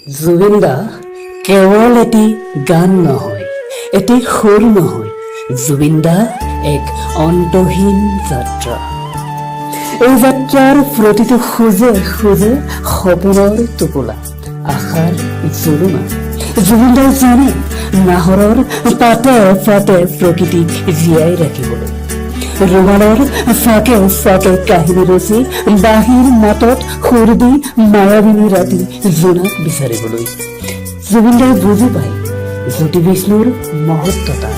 জুবিন দা কেৱল এটি গান নহয়, এটি সুৰ নহয়। জুবিন দা এক অন্তহীন যাত্ৰা। এই যাত্ৰাৰ প্ৰতিটো খোজে খোজে সপোনৰ টোপোলা, আশাৰ জোৰোণা। জুবিন দাই জানে নাহৰৰ পাতে পাতে প্ৰকৃতিক জীয়াই ৰাখিবলৈ, ৰুমালৰ ফাকে ফাকে কাহিনী ৰচি বাঁহীৰ মাতত সুৰ দি মায়াবিনী ৰাতি জোনাক বিচাৰিবলৈ। জুবিন দাই বুজি পায় জ্যোতি বিষ্ণুৰ মহত্বতা,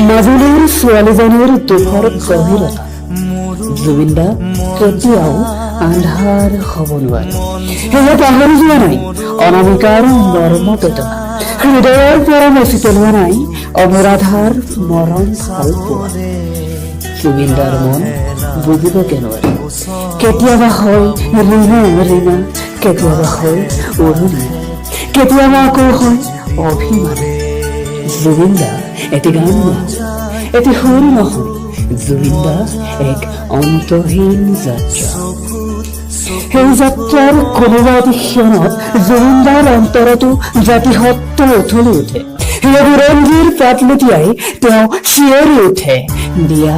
মাজুলীৰ ছোৱালীজনীৰ দুখৰ গভীৰতা। জুবিন দা কেতিয়াও আন্ধাৰ হ'ব নোৱাৰে। সেয়ে পাহৰি যোৱা নাই অনামিকাৰ মৰ্ম বেদনা, হৃদয়ৰ পৰা মচি পেলোৱা নাই অনুৰাধাৰ মৰম ভাল পোৱা। জুবিন দাৰ মন বুজিব কেনেদৰে? কেতিয়াবা হয় ৰীণা ৰীণা, কেতিয়াবা হয় অৰুণা, কেতিয়াবা আকৌ হয় অভিমান। জুবিন দা এটি গান নহয়, এটি সুৰ নহয়। জুবিন দা এক অন্তহীন যাত্ৰা। সেই যাত্ৰাৰ কোনোবা এটি ক্ষণত জুবিন দাৰ অন্তৰতো জাতিসত্ব উঠলি উঠে। সেই বুৰঞ্জীৰ পাত লুটিয়াই তেওঁ চিঞৰি উঠে, দিয়া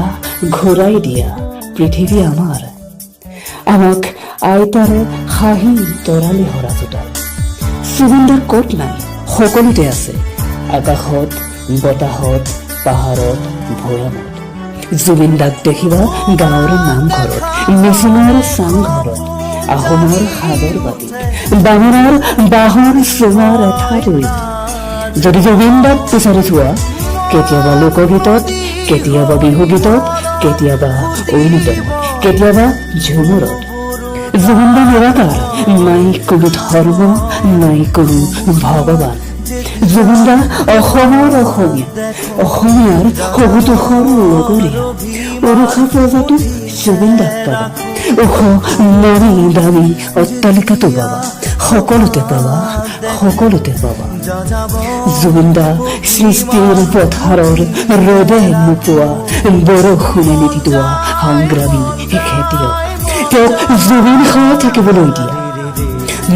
ঘূৰাই দিয়া পৃথিৱী আমাৰ, আমাক আইতাৰে হাঁহি তৰালি হৰা জোতাল। জুবিন দাৰ ক'ত নাই, সকলোতে আছে। আকাশত, বতাহত, পাহাৰত, ভৈয়ামত। জুবিন দাক দেখিবা গাঁৱৰ নামঘৰত, মিচিঙৰ চাংঘৰত, আহোমৰ সাগৰ বাটিত, বামুণৰ বাঁহৰ চুঙাৰ এঠাইত। যদি জুবিন দাক বিচাৰি চোৱা, কেতিয়াবা লোকগীতত, কেতিয়াবা বিহুগীতত, কেতিয়াবা ঐনিতমত, কেতিয়াবা ঝুমুৰত। জুবিন দা নিৰাকাৰ, নাই কোনো ধৰ্ম, নাই কোনো ভগৱান। জুবিন দা অসমৰ অসমীয়া, অসমীয়াৰ সহুতুষৰ লগৰীয়া। উৰুষা পৰ্বতো জুবিন দাক পাবা, ওখ নামি দামী অট্টালিকাটো পাবা, সকলোতে পাবা, সকলোতে পাবা। জুবিন দা সৃষ্টিৰ পথাৰৰ ৰ'দে নোপোৱা, বৰষুণে নিতিতোৱা সংগ্ৰামী খেতিয়ক। তেওঁক জুবিন হৈ থাকিবলৈ দিয়া।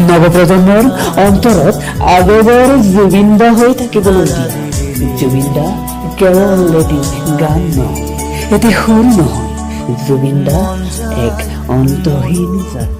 নৱপ্ৰজন্মৰ অন্তৰত আগবৰ জুবিন দা হৈ থাকিবলৈ দিয়া। জুবিন দা কেৱল এটি গান নহয়, এটি সুৰ নহয়। জুবিন দা এক অন্তহীন যাত্ৰা।